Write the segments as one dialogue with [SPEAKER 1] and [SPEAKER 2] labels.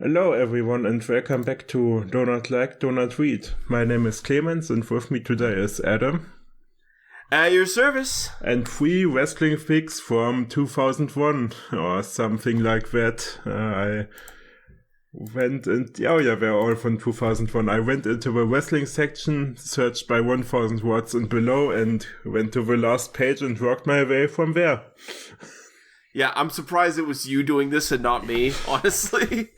[SPEAKER 1] Hello everyone and welcome back to Do Not Like, Do Not Read. My name is Clemens and with me today is Adam.
[SPEAKER 2] At your service.
[SPEAKER 1] And 3 wrestling fics from 2001 or something like that. I went and, they're all from 2001. I went into the wrestling section, searched by 1000 words and below and went to the last page and worked my way from there.
[SPEAKER 2] Yeah, I'm surprised it was you doing this and not me, honestly.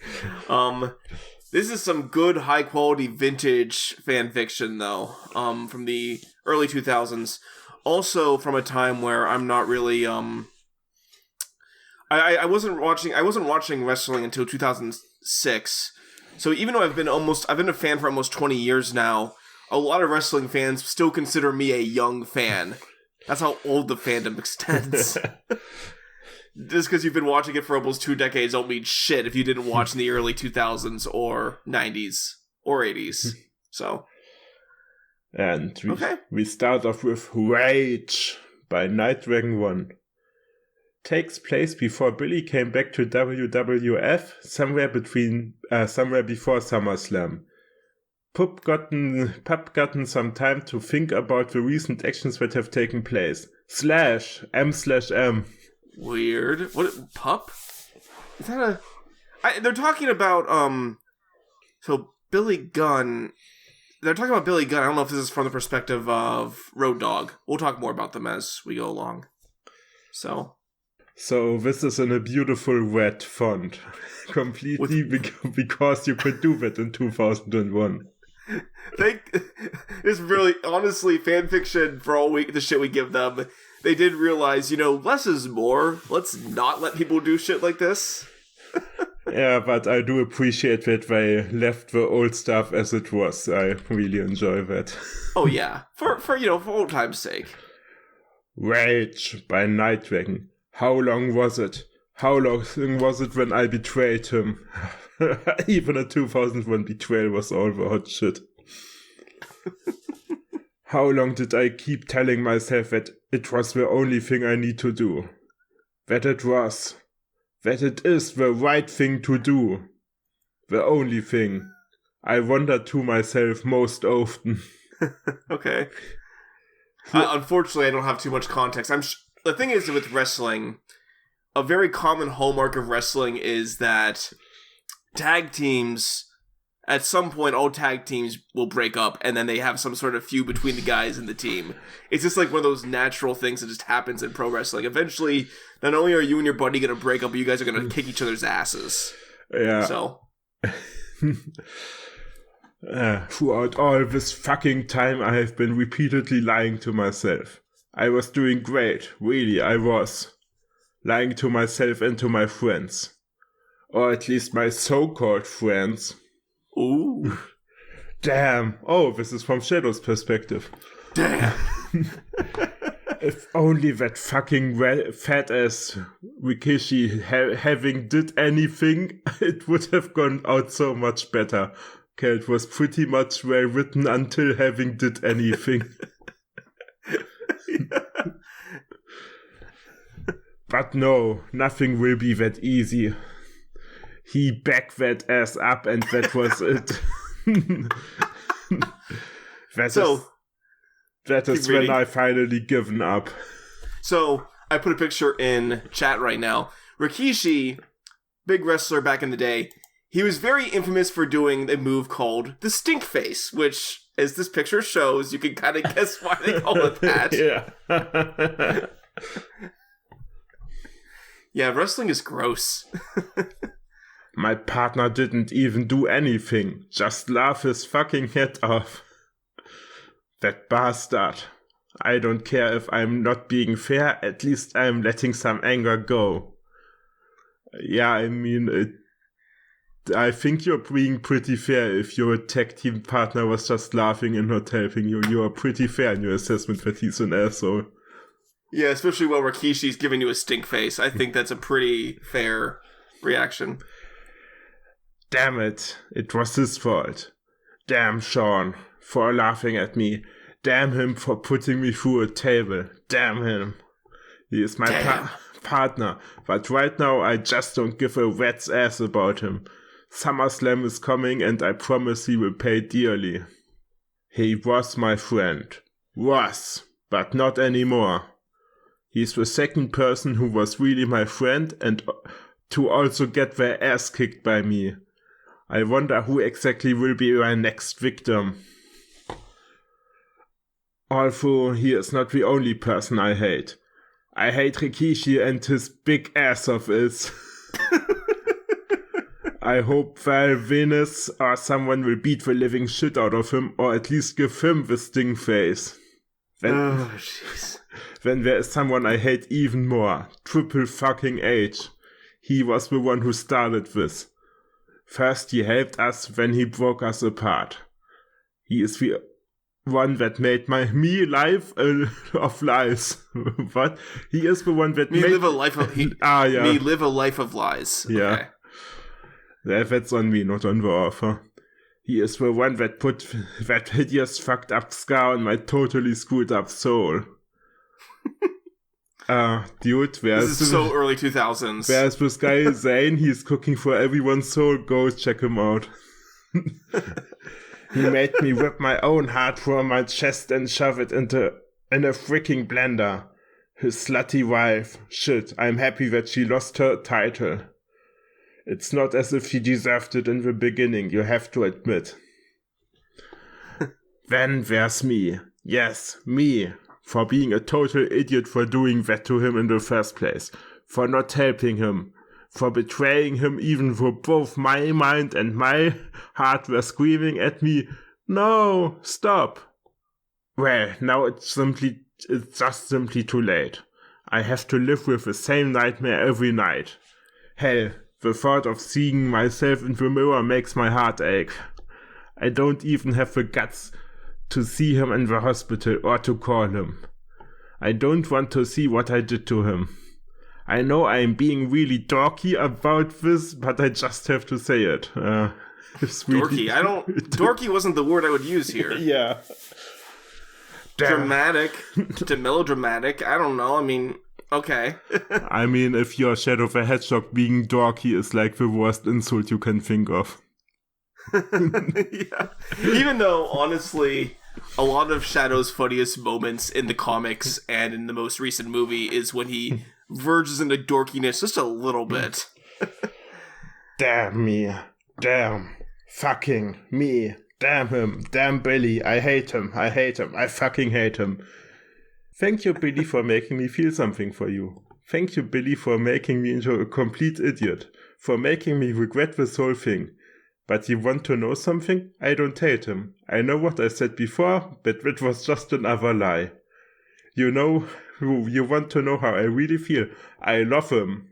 [SPEAKER 2] This is some good, high-quality vintage fan fiction, though, from the early 2000s. Also from a time where I'm not really, I wasn't watching wrestling until 2006. So even though I've been a fan for almost 20 years now, a lot of wrestling fans still consider me a young fan. That's how old the fandom extends. Just because you've been watching it for almost 2 decades don't mean shit if you didn't watch in the early 2000s or 90s or 80s. So.
[SPEAKER 1] And we start off with Rage by Night Dragon 1. Takes place before Billy came back to WWF, somewhere before SummerSlam. Pup gotten some time to think about the recent actions that have taken place. /M/M.
[SPEAKER 2] Weird. What, pup? Is that they're talking about, so Billy Gunn. They're talking about Billy Gunn. I don't know if this is from the perspective of Road Dogg. We'll talk more about them as we go along. So
[SPEAKER 1] this is in a beautiful red font. Completely because you could do that in 2001.
[SPEAKER 2] It's really, honestly, fanfiction for all the shit we give them. They did realize, less is more. Let's not let people do shit like this.
[SPEAKER 1] Yeah, but I do appreciate that they left the old stuff as it was. I really enjoy that.
[SPEAKER 2] Oh yeah, for old time's sake.
[SPEAKER 1] Rage by Night Dragon. How long was it? How long was it when I betrayed him? Even a 2001 betrayal was all the hot shit. How long did I keep telling myself that it was the only thing I need to do? That it is the right thing to do. The only thing. I wonder to myself most often.
[SPEAKER 2] Okay. Unfortunately, I don't have too much context. The thing is with wrestling, a very common hallmark of wrestling is that tag teams, at some point, all tag teams will break up, and then they have some sort of feud between the guys in the team. It's just like one of those natural things that just happens in pro wrestling. Eventually, not only are you and your buddy going to break up, but you guys are going to kick each other's asses.
[SPEAKER 1] Yeah.
[SPEAKER 2] So.
[SPEAKER 1] Throughout all this fucking time, I have been repeatedly lying to myself. I was doing great. Really, I was. Lying to myself and to my friends. Or at least my so-called friends.
[SPEAKER 2] Ooh.
[SPEAKER 1] Damn. Oh, this is from Shadow's perspective.
[SPEAKER 2] Damn.
[SPEAKER 1] If only that fucking fat-ass Rikishi having did anything, it would have gone out so much better. Okay, it was pretty much well written until having did anything. But no, nothing will be that easy. He backed that ass up and that was it. That is when I finally given up.
[SPEAKER 2] So, I put a picture in chat right now. Rikishi, big wrestler back in the day, he was very infamous for doing a move called the stink face, which, as this picture shows, you can kind of guess why they call it that.
[SPEAKER 1] Yeah.
[SPEAKER 2] Yeah, wrestling is gross.
[SPEAKER 1] My partner didn't even do anything, just laugh his fucking head off. That bastard. I don't care if I'm not being fair, at least I'm letting some anger go. Yeah, I mean, I think you're being pretty fair if your tag team partner was just laughing and not helping you. You are pretty fair in your assessment that he's an asshole.
[SPEAKER 2] Yeah, especially while Rikishi's giving you a stink face. I think that's a pretty fair reaction.
[SPEAKER 1] Damn it. It was his fault. Damn Sean for laughing at me. Damn him for putting me through a table. Damn him. He is my partner. But right now I just don't give a rat's ass about him. SummerSlam is coming and I promise he will pay dearly. He was my friend. Was, but not anymore. He's the second person who was really my friend and to also get their ass kicked by me. I wonder who exactly will be my next victim. Although he is not the only person I hate. I hate Rikishi and his big ass of his. I hope Val Venus or someone will beat the living shit out of him or at least give him the sting face. Then there is someone I hate even more. Triple fucking H. He was the one who started this. First he helped us, then he broke us apart. He is the one that made me life of lies. What? He is the one that
[SPEAKER 2] me live a life of me live a life of lies.
[SPEAKER 1] Yeah. Okay. That's on me, not on the author. He is the one that put that hideous fucked up scar on my totally screwed up soul. Dude,
[SPEAKER 2] this is so early 2000s.
[SPEAKER 1] Where's this guy Zane? He's cooking for everyone's soul. Go check him out. He made me rip my own heart from my chest and shove it in a freaking blender. His slutty wife. Shit, I'm happy that she lost her title. It's not as if she deserved it in the beginning, you have to admit. Then there's me. Yes, me. For being a total idiot for doing that to him in the first place. For not helping him. For betraying him even though both my mind and my heart were screaming at me, no, stop. Well, now it's just simply too late. I have to live with the same nightmare every night. Hell, the thought of seeing myself in the mirror makes my heart ache. I don't even have the guts to see him in the hospital or to call him. I don't want to see what I did to him. I know I'm being really dorky about this, but I just have to say it. It's really
[SPEAKER 2] dorky? Dorky wasn't the word I would use here.
[SPEAKER 1] Yeah.
[SPEAKER 2] Dramatic to melodramatic. I don't know. I mean, okay.
[SPEAKER 1] I mean, if your Shadow the Hedgehog being dorky is like the worst insult you can think of.
[SPEAKER 2] Yeah. Even though, honestly, a lot of Shadow's funniest moments in the comics and in the most recent movie is when he verges into dorkiness just a little bit.
[SPEAKER 1] Damn me. Damn. Fucking me. Damn him. Damn Billy. I hate him. I hate him. I fucking hate him. Thank you, Billy, for making me feel something for you. Thank you, Billy, for making me into a complete idiot. For making me regret this whole thing. But you want to know something? I don't hate him. I know what I said before, but it was just another lie. You know, you want to know how I really feel. I love him.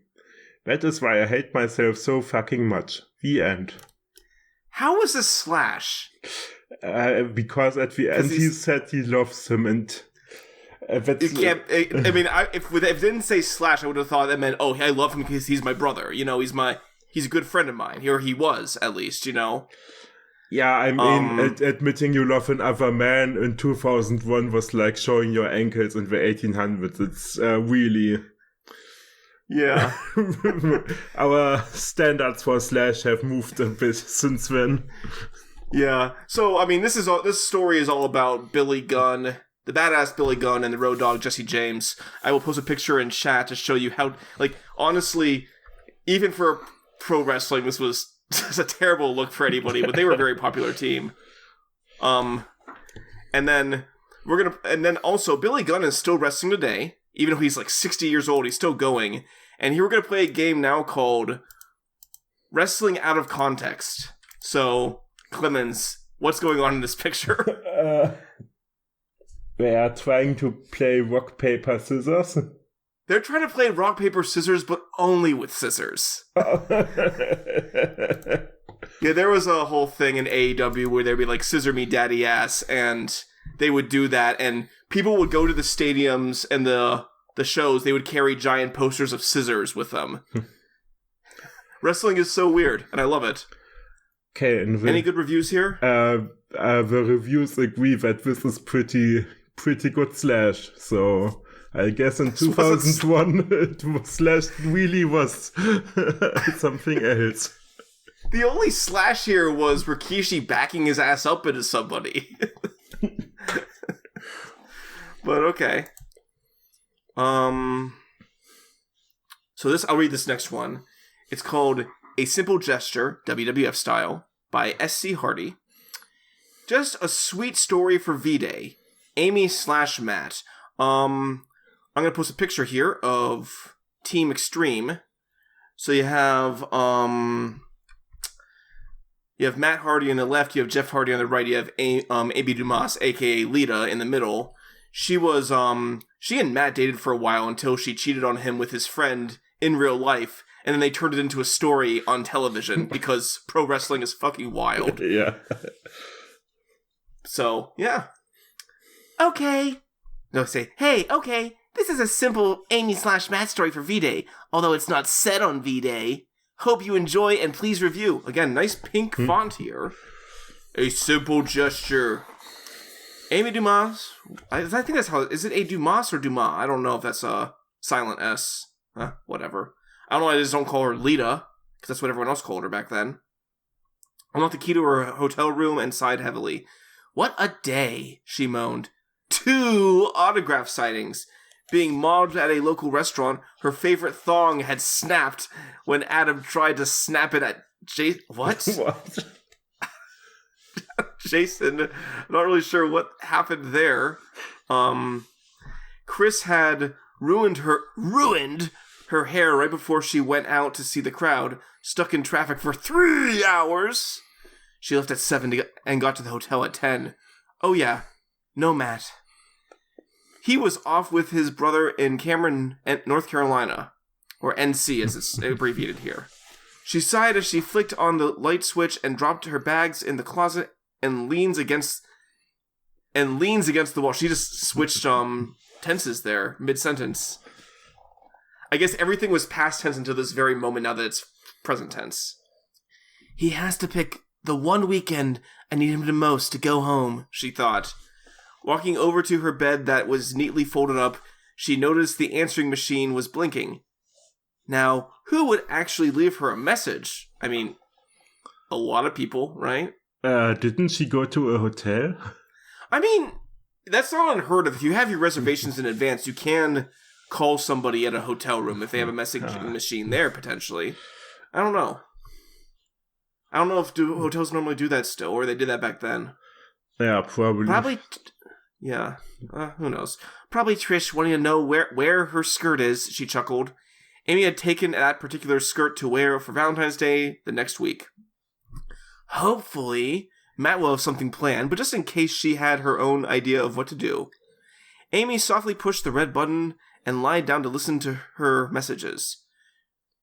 [SPEAKER 1] That is why I hate myself so fucking much. The end.
[SPEAKER 2] How was this slash?
[SPEAKER 1] Because at the end he said he loves him and...
[SPEAKER 2] That's I mean, if it didn't say slash, I would have thought that meant, oh, I love him because he's my brother. You know, he's a good friend of mine. Or he was, at least, you know?
[SPEAKER 1] Yeah, I mean, admitting you love another man in 2001 was like showing your ankles in the 1800s. It's really...
[SPEAKER 2] Yeah.
[SPEAKER 1] Our standards for slash have moved a bit since then.
[SPEAKER 2] Yeah. So, I mean, this story is all about Billy Gunn, the badass Billy Gunn, and the road dog Jesse James. I will post a picture in chat to show you how, like, honestly, even for pro wrestling, this was just a terrible look for anybody, but they were a very popular team. And then also Billy Gunn is still wrestling today, even though he's like 60 years old, he's still going. And here we're going to play a game now called Wrestling Out of Context. So, Clemens, what's going on in this picture?
[SPEAKER 1] They are trying to play rock, paper, scissors.
[SPEAKER 2] They're trying to play rock, paper, scissors, but only with scissors. Yeah, there was a whole thing in AEW where they'd be like, scissor me daddy ass, and they would do that, and people would go to the stadiums and the shows, they would carry giant posters of scissors with them. Wrestling is so weird, and I love it.
[SPEAKER 1] Okay,
[SPEAKER 2] any good reviews here?
[SPEAKER 1] The reviews agree that this is pretty good slash, so I guess in 2001 Slash really was something else.
[SPEAKER 2] The only slash here was Rikishi backing his ass up into somebody. But okay. So I'll read this next one. It's called A Simple Gesture, WWF style, by SC Hardy. Just a sweet story for V-Day. Amy/Matt. I'm gonna post a picture here of Team Extreme. So you have Matt Hardy on the left, you have Jeff Hardy on the right, you have Amy Dumas, aka Lita, in the middle. She and Matt dated for a while until she cheated on him with his friend in real life, and then they turned it into a story on television because pro wrestling is fucking wild.
[SPEAKER 1] Yeah.
[SPEAKER 2] So, yeah. Okay. No, say, hey, okay, this is a simple Amy/Matt story for V-Day, although it's not set on V-Day. Hope you enjoy and please review. Again, nice pink font here. A simple gesture. Amy Dumas. I think that's how... Is it a Dumas or Dumas? I don't know if that's a silent S. Whatever. I don't know why I just don't call her Lita, because that's what everyone else called her back then. Unlocked the key to her hotel room and sighed heavily. What a day, she moaned. 2 autograph sightings. Being mobbed at a local restaurant, her favorite thong had snapped when Adam tried to snap it at What?
[SPEAKER 1] What?
[SPEAKER 2] Jason, not really sure what happened there. Chris had ruined her hair right before she went out to see the crowd, stuck in traffic for 3 hours. She left at 7 and got to the hotel at 10. Oh yeah, no Matt. He was off with his brother in Cameron, North Carolina, or NC as it's abbreviated here. She sighed as she flicked on the light switch and dropped her bags in the closet and leans against the wall. She just switched tenses there mid-sentence. I guess everything was past tense until this very moment now that it's present tense. He has to pick the one weekend I need him the most to go home, she thought. Walking over to her bed that was neatly folded up, she noticed the answering machine was blinking. Now, who would actually leave her a message? I mean, a lot of people, right?
[SPEAKER 1] Didn't she go to a hotel?
[SPEAKER 2] I mean, that's not unheard of. If you have your reservations in advance, you can call somebody at a hotel room if they have a messaging machine there, potentially. I don't know. I don't know if hotels normally do that still, or they did that back then.
[SPEAKER 1] Yeah, probably.
[SPEAKER 2] Yeah. Who knows? Probably Trish wanting to know where her skirt is, she chuckled. Amy had taken that particular skirt to wear for Valentine's Day the next week. Hopefully, Matt will have something planned, but just in case she had her own idea of what to do. Amy softly pushed the red button and lied down to listen to her messages.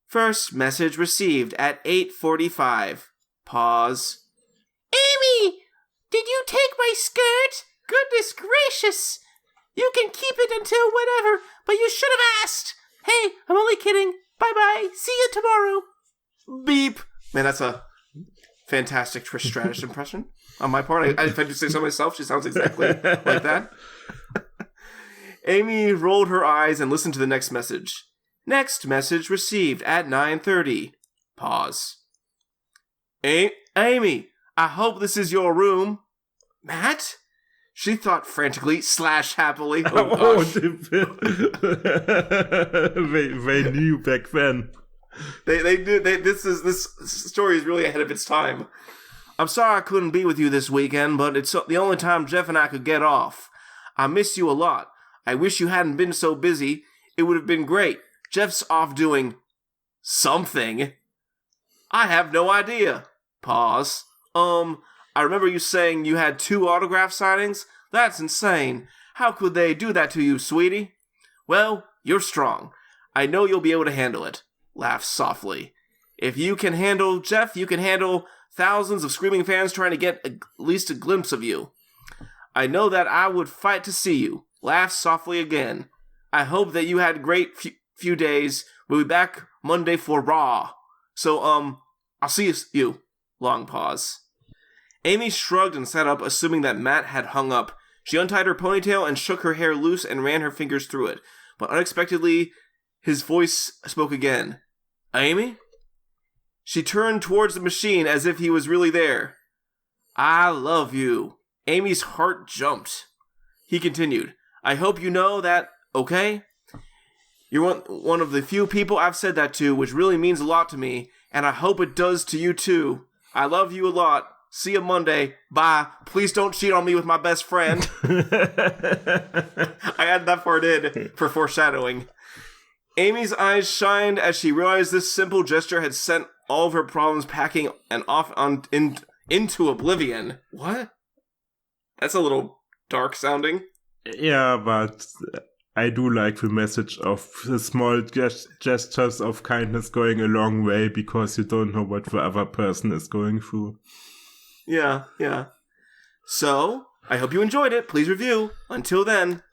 [SPEAKER 2] First message received at 8:45. Pause. Amy! Did you take my skirt? Goodness gracious! You can keep it until whenever, but you should have asked! Hey, I'm only kidding. Bye-bye. See you tomorrow. Beep. Man, that's a fantastic Trish Stratus impression on my part. If I do say so myself, she sounds exactly like that. Amy rolled her eyes and listened to the next message. Next message received at 9:30. Pause. Amy, I hope this is your room. Matt? She thought frantically / happily. Oh,
[SPEAKER 1] they knew back then.
[SPEAKER 2] They knew. This story is really ahead of its time. I'm sorry I couldn't be with you this weekend, but it's the only time Jeff and I could get off. I miss you a lot. I wish you hadn't been so busy. It would have been great. Jeff's off doing something. I have no idea. Pause. I remember you saying you had 2 autograph signings? That's insane. How could they do that to you, sweetie? Well, you're strong. I know you'll be able to handle it. Laugh softly. If you can handle Jeff, you can handle thousands of screaming fans trying to get at least a glimpse of you. I know that I would fight to see you. Laugh softly again. I hope that you had a great few days. We'll be back Monday for Raw. So, I'll see you. Long pause. Amy shrugged and sat up, assuming that Matt had hung up. She untied her ponytail and shook her hair loose and ran her fingers through it. But unexpectedly, his voice spoke again. Amy? She turned towards the machine as if he was really there. I love you. Amy's heart jumped. He continued, I hope you know that, okay? You're one of the few people I've said that to, which really means a lot to me, and I hope it does to you too. I love you a lot. See you Monday. Bye. Please don't cheat on me with my best friend. I added that part in for foreshadowing. Amy's eyes shined as she realized this simple gesture had sent all of her problems packing and off into oblivion. What? That's a little dark sounding.
[SPEAKER 1] Yeah, but I do like the message of the small gestures of kindness going a long way because you don't know what the other person is going through.
[SPEAKER 2] Yeah. So, I hope you enjoyed it. Please review. Until then,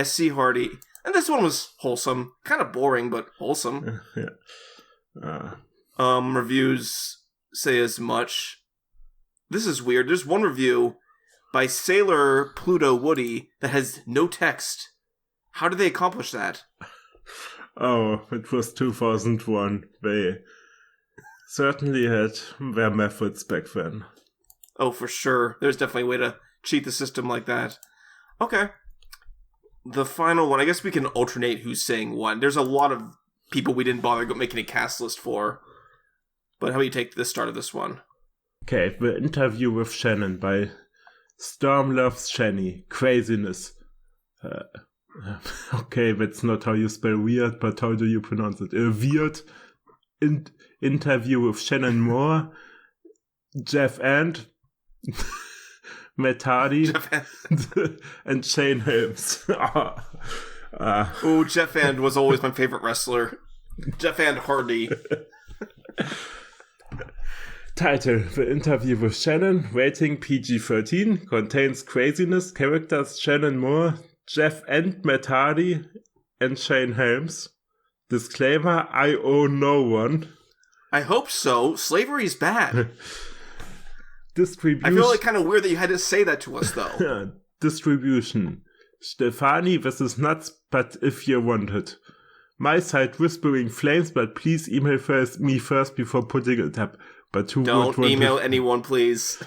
[SPEAKER 2] SC Hardy. And this one was wholesome. Kind of boring, but wholesome.
[SPEAKER 1] Yeah.
[SPEAKER 2] Reviews say as much. This is weird. There's one review by Sailor Pluto Woody that has no text. How did they accomplish that?
[SPEAKER 1] Oh, it was 2001. They certainly had their methods back then.
[SPEAKER 2] Oh, for sure. There's definitely a way to cheat the system like that. Okay. The final one, I guess we can alternate who's saying what. There's a lot of people we didn't bother making a cast list for. But how do you take the start of this one?
[SPEAKER 1] Okay, the interview with Shannon by Storm Loves Shanny. Craziness. Okay, that's not how you spell weird, but how do you pronounce it? A weird interview with Shannon Moore, Jeff and Matt Hardy, and Shane Helms.
[SPEAKER 2] Oh, Jeff And was always my favorite wrestler. Jeff And Hardy.
[SPEAKER 1] Title: The interview with Shannon, rating PG-13, contains craziness, characters Shannon Moore, Jeff and Matt Hardy, and Shane Helms. Disclaimer: I owe no one.
[SPEAKER 2] I hope so. Slavery's bad.
[SPEAKER 1] Distribution.
[SPEAKER 2] I feel like kind of weird that you had to say that to us, though.
[SPEAKER 1] Distribution: Stefani, this is nuts, but if you want it. My site Whispering Flames, but please email me first before putting it up. But who
[SPEAKER 2] don't
[SPEAKER 1] would
[SPEAKER 2] email anyone, please.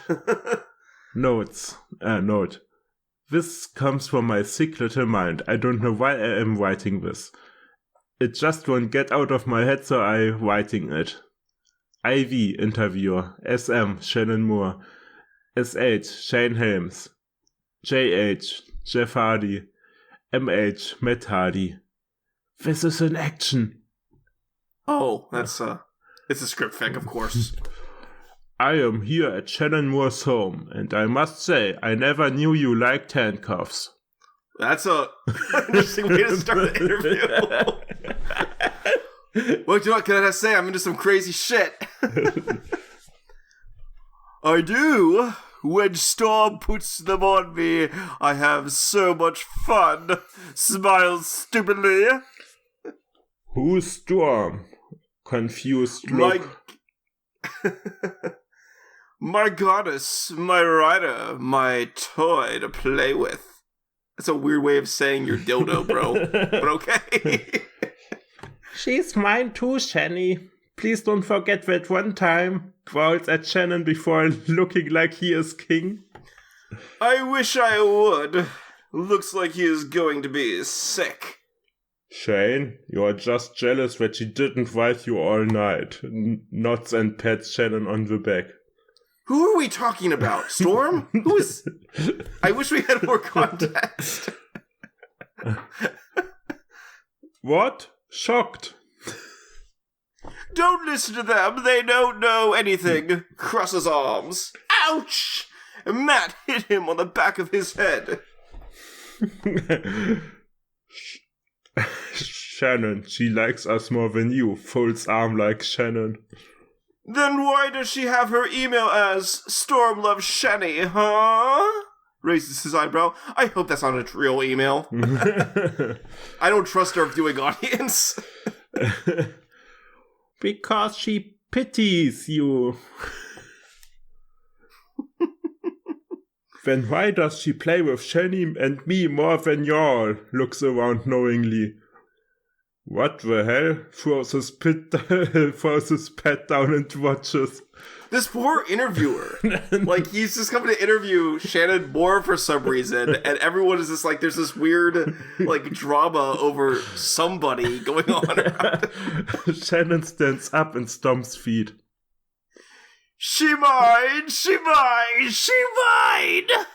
[SPEAKER 1] Note. This comes from my sick little mind. I don't know why I am writing this. It just won't get out of my head, so I'm writing it. IV, interviewer. SM, Shannon Moore. SH, Shane Helms. JH, Jeff Hardy. MH, Matt Hardy. This is an action.
[SPEAKER 2] Oh, that's it's a script fic, of course.
[SPEAKER 1] I am here at Shannon Moore's home, and I must say, I never knew you liked handcuffs.
[SPEAKER 2] That's a interesting way to start the interview. What can I say? I'm into some crazy shit. I do. When Storm puts them on me, I have so much fun. Smiles stupidly.
[SPEAKER 1] Who's Storm? Confused look.
[SPEAKER 2] My goddess, my rider, my toy to play with. That's a weird way of saying you're dildo, bro. But okay.
[SPEAKER 1] She's mine too, Shanny. Please don't forget that one time. Growls at Shannon before looking like he is king.
[SPEAKER 2] I wish I would. Looks like he is going to be sick.
[SPEAKER 1] Shane, you're just jealous that she didn't write you all night. Nods and pats Shannon on the back.
[SPEAKER 2] Who are we talking about? Storm? Who is... I wish we had more context.
[SPEAKER 1] What? Shocked.
[SPEAKER 2] Don't listen to them. They don't know anything. Crosses arms. Ouch! Matt hit him on the back of his head.
[SPEAKER 1] Shannon, she likes us more than you. Folds arm like Shannon.
[SPEAKER 2] Then why does she have her email as Storm Loves Shanny, huh? Raises his eyebrow. I hope that's not a real email. I don't trust our viewing audience.
[SPEAKER 1] Because she pities you. Then why does she play with Shanny and me more than y'all? Looks around knowingly. What the hell? Throws his pet down and watches.
[SPEAKER 2] This poor interviewer. Like, he's just coming to interview Shannon Moore for some reason, and everyone is just like, there's this weird, like, drama over somebody going on around.
[SPEAKER 1] Shannon stands up and stomps feet.
[SPEAKER 2] She mine! She mine! She mine!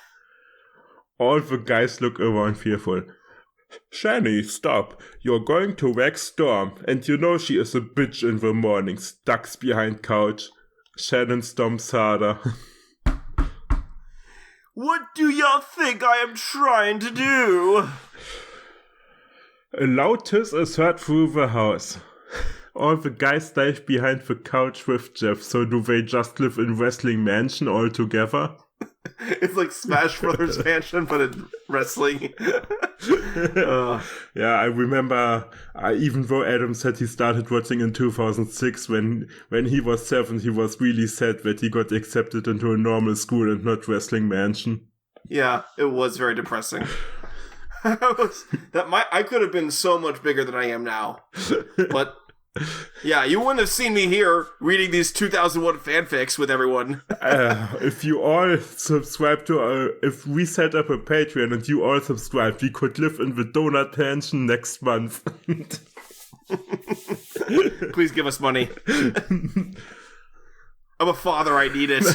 [SPEAKER 1] All the guys look around fearful. Shani, stop. You're going to whack Storm, and you know she is a bitch in the mornings, ducks behind couch. Shannon stomps harder.
[SPEAKER 2] What do y'all think I am trying to do?
[SPEAKER 1] A loud hiss is heard through the house. All the guys dive behind the couch with Jeff, so do they just live in Wrestling Mansion all together?
[SPEAKER 2] It's like Smash Brothers Mansion, but in wrestling.
[SPEAKER 1] Yeah, I remember, even though Adam said he started watching in 2006, when he was 7, he was really sad that he got accepted into a normal school and not Wrestling Mansion.
[SPEAKER 2] Yeah, it was very depressing. I could have been so much bigger than I am now. But yeah, you wouldn't have seen me here reading these 2001 fanfics with everyone.
[SPEAKER 1] If you all subscribe to if we set up a Patreon and you all subscribe, we could live in the donut mansion next month.
[SPEAKER 2] Please give us money. I'm a father, I need it.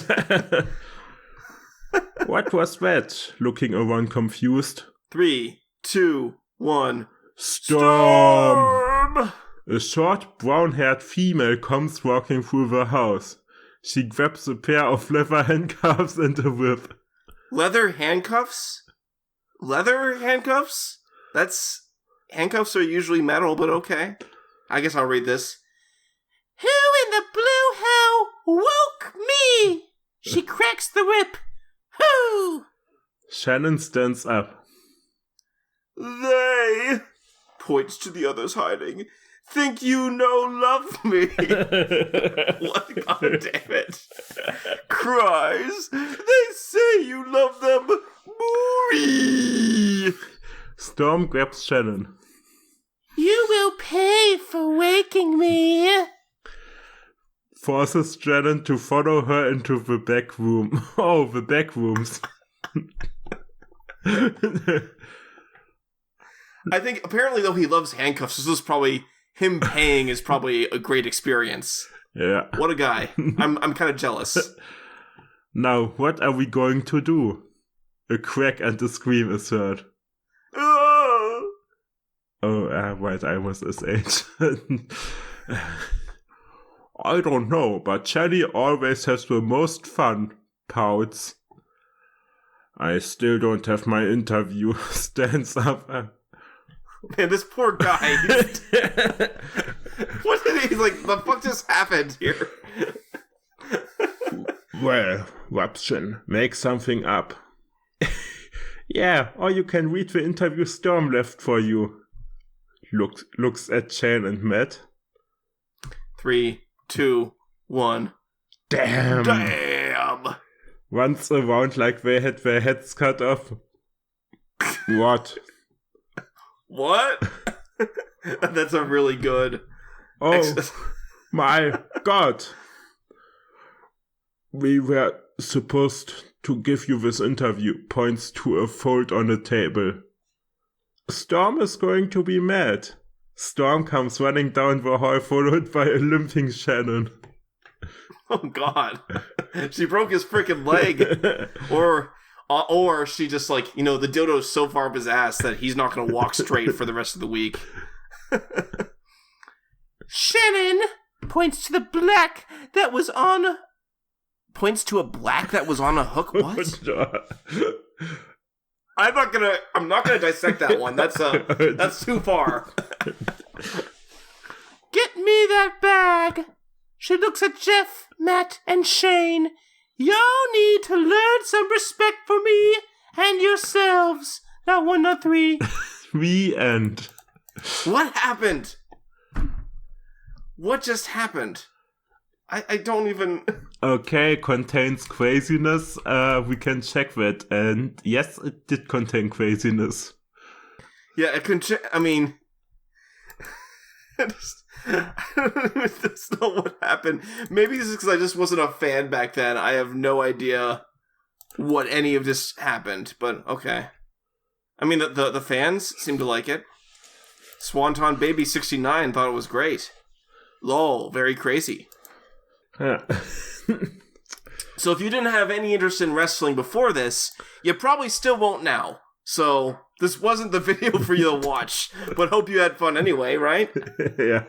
[SPEAKER 1] What was that? Looking around confused.
[SPEAKER 2] 3, 2, 1.
[SPEAKER 1] Storm! A short, brown-haired female comes walking through the house. She grabs a pair of leather handcuffs and a whip.
[SPEAKER 2] Leather handcuffs? Leather handcuffs? Handcuffs are usually metal, but okay. I guess I'll read this. Who in the blue hell woke me? She cracks the whip. Who?
[SPEAKER 1] Shannon stands up.
[SPEAKER 2] They, points to the others hiding, think you love me. What? God damn it. Cries. They say you love them. Movie.
[SPEAKER 1] Storm grabs Shannon.
[SPEAKER 2] You will pay for waking me.
[SPEAKER 1] Forces Shannon to follow her into the back room. Oh, the back rooms.
[SPEAKER 2] I think apparently though he loves handcuffs, this is probably him paying is probably a great experience.
[SPEAKER 1] Yeah.
[SPEAKER 2] What a guy. I'm kind of jealous.
[SPEAKER 1] Now, what are we going to do? A crack and a scream is heard. Right, I was his age. I don't know, but Chelly always has the most fun, pouts. I still don't have my interview. Stands up.
[SPEAKER 2] Man, this poor guy. What did he, like, the fuck just happened here?
[SPEAKER 1] Well, Robson, make something up. Yeah, or you can read the interview Storm left for you. Looks at Chan and Matt.
[SPEAKER 2] 3, 2, 1.
[SPEAKER 1] Damn! Runs around like they had their heads cut off. What?
[SPEAKER 2] What? That's a really good...
[SPEAKER 1] Oh, my God. We were supposed to give you this interview. Points to a fold on the table. Storm is going to be mad. Storm comes running down the hall followed by a limping Shannon.
[SPEAKER 2] Oh God. She broke his freaking leg. Or she just like, the dildo's so far up his ass that he's not going to walk straight for the rest of the week. Shannon points to the black that was on... Points to a black that was on a hook? What? I'm not gonna dissect that one. That's too far. Get me that bag. She looks at Jeff, Matt, and Shane. Y'all need to learn some respect for me and yourselves. Not 1, not 3.
[SPEAKER 1] The end.
[SPEAKER 2] What happened? What just happened? I don't even...
[SPEAKER 1] Okay, contains craziness. We can check that. And yes, it did contain craziness.
[SPEAKER 2] Yeah, it That's not what happened. Maybe this is because I just wasn't a fan back then. I have no idea what any of this happened, but okay. I mean, the fans seem to like it. Swanton Baby 69 thought it was great. Lol, very crazy.
[SPEAKER 1] Yeah.
[SPEAKER 2] So if you didn't have any interest in wrestling before this, you probably still won't now. So this wasn't the video for you to watch, but hope you had fun anyway, right?
[SPEAKER 1] Yeah.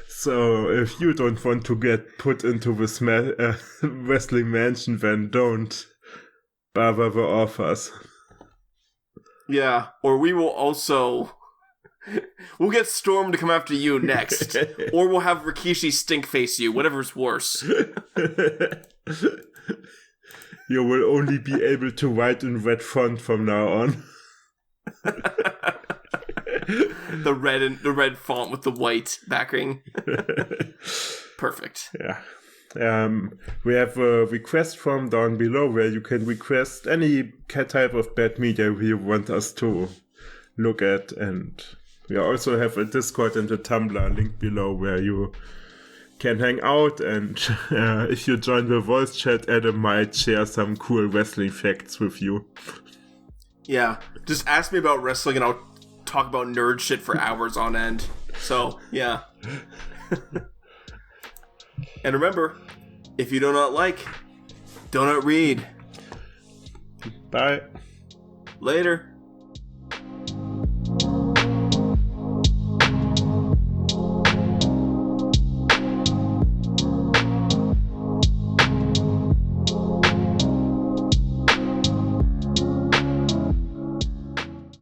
[SPEAKER 1] So if you don't want to get put into this wrestling mansion, then don't bother the offers.
[SPEAKER 2] Yeah, or we will also... We'll get Storm to come after you next. Or we'll have Rikishi stink face you, whatever's worse.
[SPEAKER 1] You will only be able to write in red font from now on.
[SPEAKER 2] The red font with the white backing. Perfect.
[SPEAKER 1] Yeah. We have a request form down below where you can request any type of bad media you want us to look at, and we also have a Discord and a Tumblr link below where you can hang out, and if you join the voice chat, Adam might share some cool wrestling facts with you.
[SPEAKER 2] Yeah, just ask me about wrestling and I'll talk about nerd shit for hours on end. So, yeah. And remember, if you do not like, do not read.
[SPEAKER 1] Bye.
[SPEAKER 2] Later.